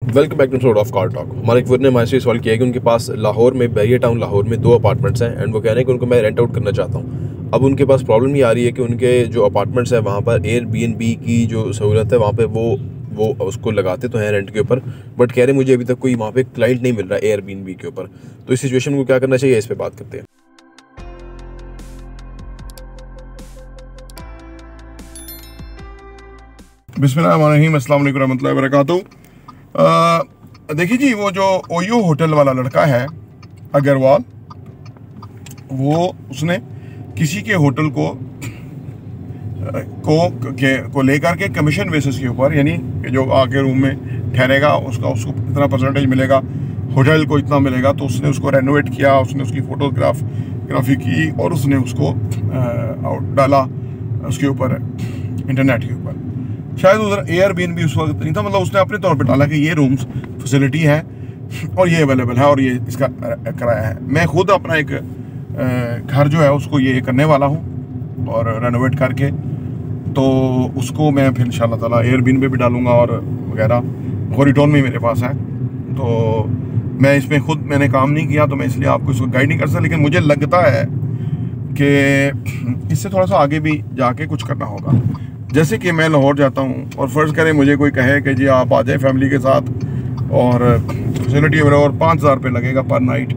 Welcome back two of car talk. हमारे एक viewer ने हमारे से सवाल किया कि उनके पास लाहौर में, बैरिया टाउन लाहौर में 2 अपार्टमेंट्स हैं एंड वो कह रहे हैं कि उनको मैं रेंट आउट करना चाहता हूँ। अब उनके पास प्रॉब्लम ये आ रही है कि उनके जो अपार्टमेंट्स हैं वहाँ पर एयरबीएनबी की जो सहूलत है वहाँ पे वो उसको लगाते तो हैं रेंट के ऊपर, बट कह रहे हैं मुझे अभी तक कोई वहाँ पे क्लाइंट नहीं मिल रहा है एयरबीएनबी के ऊपर। तो इस सिचुएशन को क्या करना चाहिए, इस पर बात करते हैं। बिस्मिल्लाहिर्रहमानिर्रहीम, अस्सलाम वालेकुम रहमतुल्लाहि व बरकातहू। देखिए जी, वो जो ओयो होटल वाला लड़का है अग्रवाल, वो उसने किसी के होटल को लेकर के कमीशन बेसिस के ऊपर, यानी जो आके रूम में ठहरेगा उसको इतना परसेंटेज मिलेगा, होटल को इतना मिलेगा, तो उसने उसको रेनोवेट किया, उसने उसकी फोटोग्राफी की और उसने उसको डाला उसके ऊपर, इंटरनेट के ऊपर। शायद उधर एयरबीएनबी उस वक्त नहीं था, मतलब उसने अपने तौर पे डाला कि ये रूम्स फैसिलिटी है और ये अवेलेबल है और ये इसका किराया है। मैं खुद अपना एक घर जो है उसको ये करने वाला हूँ और रेनोवेट करके, तो उसको मैं फिर इंशाल्लाह ताला एयरबीएनबी भी डालूंगा और वगैरह। हॉरिटोन में मेरे पास है, तो मैं इसमें खुद मैंने काम नहीं किया, तो मैं इसलिए आपको इसको गाइड नहीं कर सकता, लेकिन मुझे लगता है कि इससे थोड़ा सा आगे भी जाके कुछ करना होगा। जैसे कि मैं लाहौर जाता हूँ और फ़र्ज़ करें मुझे कोई कहे कि जी आप आ जाए फैमिली के साथ और फैसिलिटी और 5,000 रुपये लगेगा पर नाइट,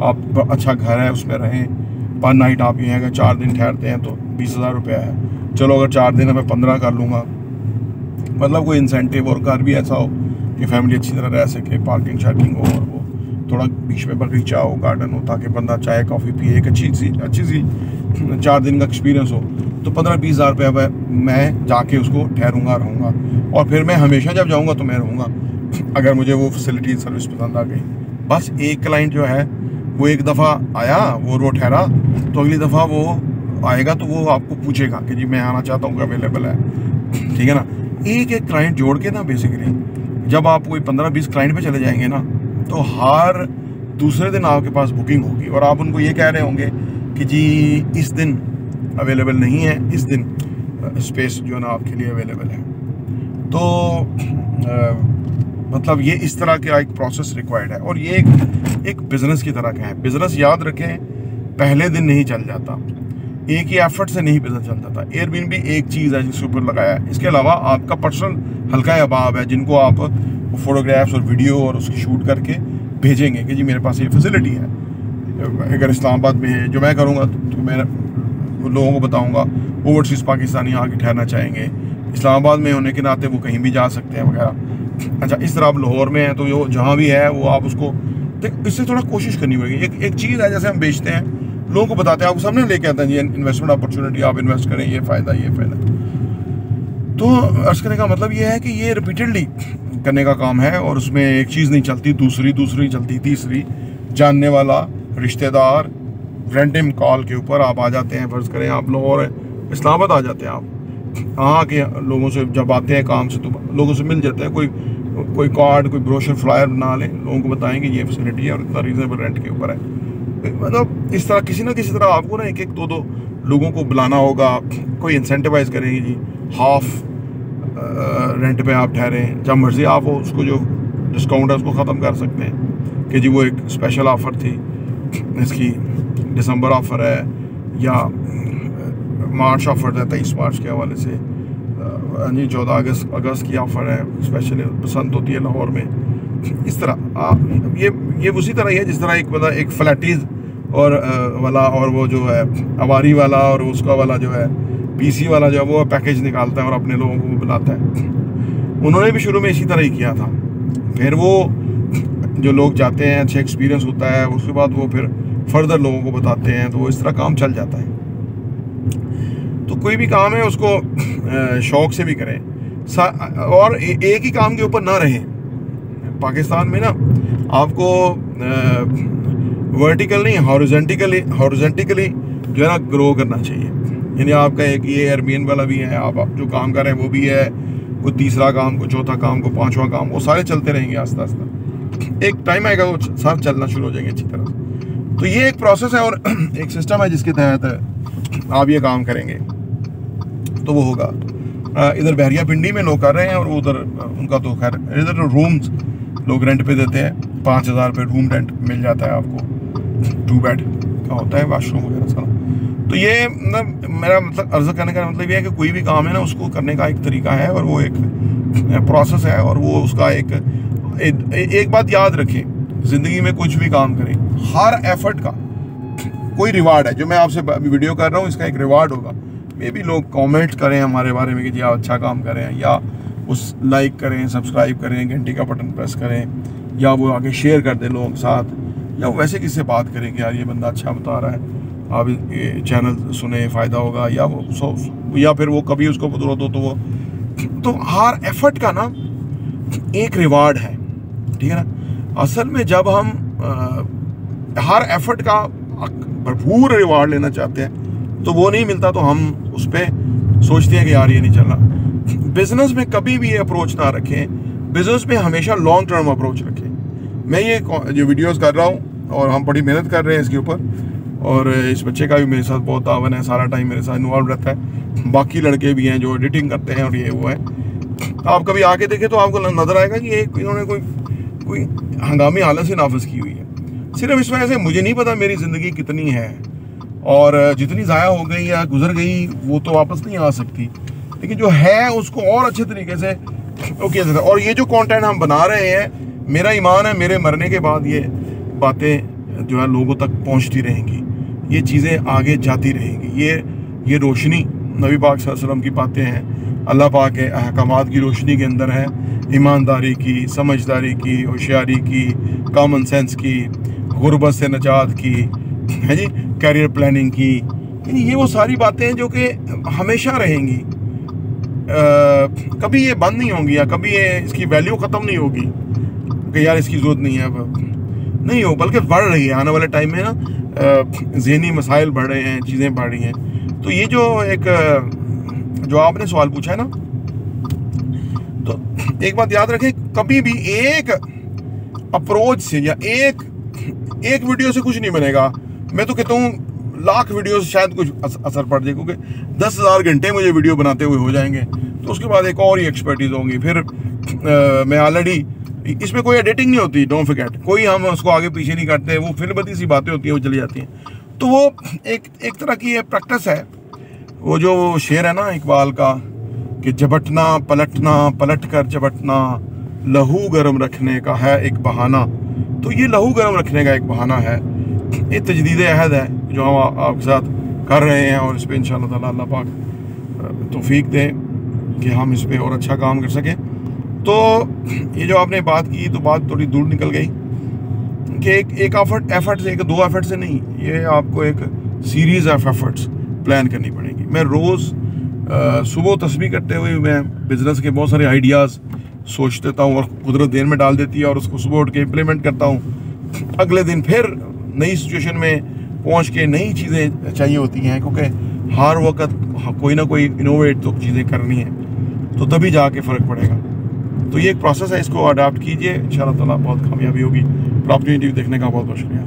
आप अच्छा घर है उसमें रहें, पर नाइट आप ये अगर 4 दिन ठहरते हैं तो 20,000 रुपया है। चलो अगर 4 दिन है मैं 15 कर लूँगा, मतलब कोई इंसेंटिव और घर भी ऐसा हो कि फैमिली अच्छी तरह रह सके, पार्किंग शार्किंग हो और वो थोड़ा बीच में बगीचा हो, गार्डन हो, ताकि बंदा चाय कॉफ़ी पिए, एक अच्छी सी 4 दिन का एक्सपीरियंस हो। तो 15-20 हज़ार रुपये मैं जाके उसको ठहरूंगा, रहूँगा, और फिर मैं हमेशा जब जाऊँगा तो मैं रहूँगा अगर मुझे वो फैसिलिटी सर्विस पसंद आ गई। बस एक क्लाइंट जो है वो एक दफ़ा आया, वो ठहरा, तो अगली दफ़ा वो आएगा तो वो आपको पूछेगा कि जी मैं आना चाहता हूँ, अवेलेबल है, ठीक है ना। एक क्लाइंट जोड़ के ना, बेसिकली जब आप कोई 15-20 क्लाइंट पे चले जाएंगे ना, तो हर दूसरे दिन आपके पास बुकिंग होगी और आप उनको ये कह रहे होंगे कि जी इस दिन अवेलेबल नहीं है, इस दिन स्पेस जो है ना आपके लिए अवेलेबल है। तो मतलब ये इस तरह का एक प्रोसेस रिक्वायर्ड है और ये एक बिज़नेस की तरह का है। बिज़नेस याद रखें पहले दिन नहीं चल जाता, एक ही एफर्ट से नहीं बिज़नेस चल जाता। एयरबीएनबी एक चीज़ है जिसके ऊपर लगाया है, इसके अलावा आपका पर्सनल हल्का अहबाब है जिनको आप फोटोग्राफ्स और वीडियो और उसकी शूट करके भेजेंगे कि जी मेरे पास ये फैसिलिटी है। अगर इस्लामाबाद में है जो मैं करूँगा तो मैं लोगों को बताऊँगा, ओवरसीज़ पाकिस्तानी आके ठहरना चाहेंगे, इस्लामाबाद में होने के नाते वो कहीं भी जा सकते हैं वगैरह। अच्छा, इस तरह आप लाहौर में हैं तो जो जहाँ भी है वो आप उसको इससे थोड़ा कोशिश करनी पड़ेगी। एक चीज़ है, जैसे हम बेचते हैं, लोगों को बताते हैं, आपको सामने लेके आते हैं जी इन्वेस्टमेंट अपॉर्चुनिटी, आप इन्वेस्ट करें, ये फ़ायदा, ये फ़ायदा। तो अर्ज़ करने का मतलब ये है कि ये रिपीटेडली करने का काम है और उसमें एक चीज़ नहीं चलती, दूसरी चलती, तीसरी, जानने वाला रिश्तेदार, रैंडम कॉल के ऊपर आप आ जाते हैं। फ़र्ज़ करें आप लाहौर इस्लामाबाद आ जाते हैं, आप यहाँ के लोगों से जब आते हैं काम से तो लोगों से मिल जाते हैं, कोई कार्ड, कोई ब्रोशर, फ्लायर बना लें, लोगों को बताएंगे ये फैसिलिटी है और इतना रीजनेबल रेंट के ऊपर है। मतलब इस तरह किसी ना किसी तरह आपको ना एक दो लोगों को बुलाना होगा, कोई इंसेंटिवाइज करेंगे जी हाफ रेंट पे आप ठहरें, जब मर्जी आप उसको जो डिस्काउंट है उसको ख़त्म कर सकते हैं कि जी वो एक स्पेशल ऑफ़र थी, इसकी दिसंबर ऑफ़र है या मार्च ऑफ़र है 23 मार्च के हवाले से, जी 14 अगस्त की ऑफ़र है, स्पेशल पसंद होती है लाहौर में। इस तरह ये उसी तरह ही है जिस तरह एक फ्लैटीज़ और वाला और वो जो है अवारी वाला और उसका वाला जो है पीसी वाला जो है वो पैकेज निकालता है और अपने लोगों को बुलाता है। उन्होंने भी शुरू में इसी तरह ही किया था, फिर वो जो लोग जाते हैं, अच्छा एक्सपीरियंस होता है, उसके बाद वो फिर फर्दर लोगों को बताते हैं, तो वो इस तरह काम चल जाता है। तो कोई भी काम है उसको शौक से भी करें और एक ही काम के ऊपर ना रहें। पाकिस्तान में ना आपको वर्टिकल नहीं, हॉरिजॉन्टिकली जो है ना ग्रो करना चाहिए। यानी आपका एक ये एयरबीएनबी वाला भी है, आप जो काम कर रहे हैं वो भी है, कोई तीसरा काम, कोई चौथा काम, कोई पांचवा काम, वो सारे चलते रहेंगे आस्ता आस्ता। एक टाइम आएगा वो सब चलना शुरू हो जाएंगे अच्छी तरह। तो ये एक प्रोसेस है और एक सिस्टम है जिसके तहत आप ये काम करेंगे तो वो होगा। इधर बहरिया पिंडी में लोग कर रहे हैं और उधर उनका तो खैर इधर रूम्स लोग रेंट पे देते हैं, 5,000 रुपये रूम रेंट मिल जाता है आपको, 2 बेड का होता है, वाशरूम वगैरह सारा। तो ये मतलब मेरा मतलब अर्ज करने का मतलब ये है कि कोई भी काम है ना उसको करने का एक तरीका है और वो एक प्रोसेस है, और वो उसका एक बात याद रखें, ज़िंदगी में कुछ भी काम करें, हर एफर्ट का कोई रिवार्ड है। जो मैं आपसे वीडियो कर रहा हूँ इसका एक रिवार्ड होगा। मे भी लोग कमेंट करें हमारे बारे में कि जी आप अच्छा काम करें, या उस लाइक करें, सब्सक्राइब करें, घंटी का बटन प्रेस करें, या वो आगे शेयर कर दें लोगों के साथ, या वो वैसे किससे बात करें कि यार ये बंदा अच्छा बता रहा है, आप ये चैनल सुने फ़ायदा होगा, या फिर वो कभी उसको ज़रूरत हो तो वो, तो हर एफर्ट का ना एक रिवार्ड है, ठीक है ना। असल में जब हम हर एफर्ट का भरपूर रिवार्ड लेना चाहते हैं तो वो नहीं मिलता, तो हम उस पर सोचते हैं कि यार ये नहीं चलना। बिजनेस में कभी भी ये अप्रोच ना रखें, बिजनेस में हमेशा लॉन्ग टर्म अप्रोच रखें। मैं ये जो वीडियोस कर रहा हूँ और हम बड़ी मेहनत कर रहे हैं इसके ऊपर, और इस बच्चे का भी मेरे साथ बहुत तावन है, सारा टाइम मेरे साथ इन्वॉल्व रहता है। बाकी लड़के भी हैं जो एडिटिंग करते हैं और ये वो है। आप कभी आके देखें तो आपको नज़र आएगा कि ये इन्होंने कोई हंगामी हालत से नाफिज की हुई है। सिर्फ इस वजह से मुझे नहीं पता मेरी ज़िंदगी कितनी है, और जितनी ज़ाया हो गई या गुजर गई वो तो वापस नहीं आ सकती, लेकिन जो है उसको और अच्छे तरीके से किया जाता है। और ये जो कंटेंट हम बना रहे हैं, मेरा ईमान है मेरे मरने के बाद ये बातें जो है लोगों तक पहुंचती रहेंगी, ये चीज़ें आगे जाती रहेंगी। ये रोशनी नबी पाक सल्लल्लाहु अलैहि वसल्लम की बातें हैं, अल्लाह पाक के अहकामात की रोशनी के अंदर है, ईमानदारी की, समझदारी की, होशियारी की, कॉमन सेंस की, गुर्बत से निजात की, है जी, कैरियर प्लानिंग की। ये वो सारी बातें हैं जो कि हमेशा रहेंगी, कभी ये बंद नहीं होंगी, या कभी ये इसकी वैल्यू ख़त्म नहीं होगी कि यार इसकी ज़रूरत नहीं है, अब नहीं हो, बल्कि बढ़ रही है। आने वाले टाइम में ना ज़हनी मसाइल बढ़ रहे हैं, चीज़ें बढ़ रही हैं। तो ये जो आपने सवाल पूछा है ना, तो एक बात याद रखें, कभी भी एक अप्रोच से या एक वीडियो से कुछ नहीं बनेगा। मैं तो कहता हूँ लाख वीडियो से शायद कुछ असर पड़ जाए, क्योंकि 10,000 घंटे मुझे वीडियो बनाते हुए हो जाएंगे, तो उसके बाद एक और ही एक्सपर्टीज होंगी। फिर मैं ऑलरेडी, इसमें कोई एडिटिंग नहीं होती, डोंट फॉरगेट, कोई हम उसको आगे पीछे नहीं करते, वो फिल्मबती सी बातें होती हैं, वो चली जाती हैं। तो वो एक तरह की ये प्रैक्टिस है। वो जो शेर है ना इकबाल का कि झपटना पलटना, पलट कर झपटना, लहू गर्म रखने का है एक बहाना। तो ये लहू गर्म रखने का एक बहाना है, ये तजदीद अहद है जो हम आपके साथ कर रहे हैं, और इस पर इंशाअल्लाह ताला अल्लाह पाक तौफीक दे कि हम इस पर और अच्छा काम कर सकें। तो ये जो आपने बात की, तो बात थोड़ी दूर निकल गई कि एक एफर्ट से, एक दो एफर्ट से नहीं, ये आपको एक सीरीज़ ऑफ एफर्ट्स प्लान करनी पड़ेगी। मैं रोज़ सुबह तस्बीह करते हुए मैं बिज़नेस के बहुत सारे आइडियाज़ सोच देता हूँ, और कुदरत देर में डाल देती है, और उसको सुबह उठ के इम्प्लीमेंट करता हूँ। अगले दिन फिर नई सिचुएशन में पहुँच के नई चीज़ें चाहिए होती हैं, क्योंकि हर वक्त कोई ना कोई इनोवेट तो चीज़ें करनी है, तो तभी जाके फ़र्क पड़ेगा। तो ये एक प्रोसेस है, इसको अडॉप्ट कीजिए, इंशाअल्लाह ताला बहुत कामयाबी होगी। अपॉर्चुनिटी देखने का बहुत बहुत शुक्रिया।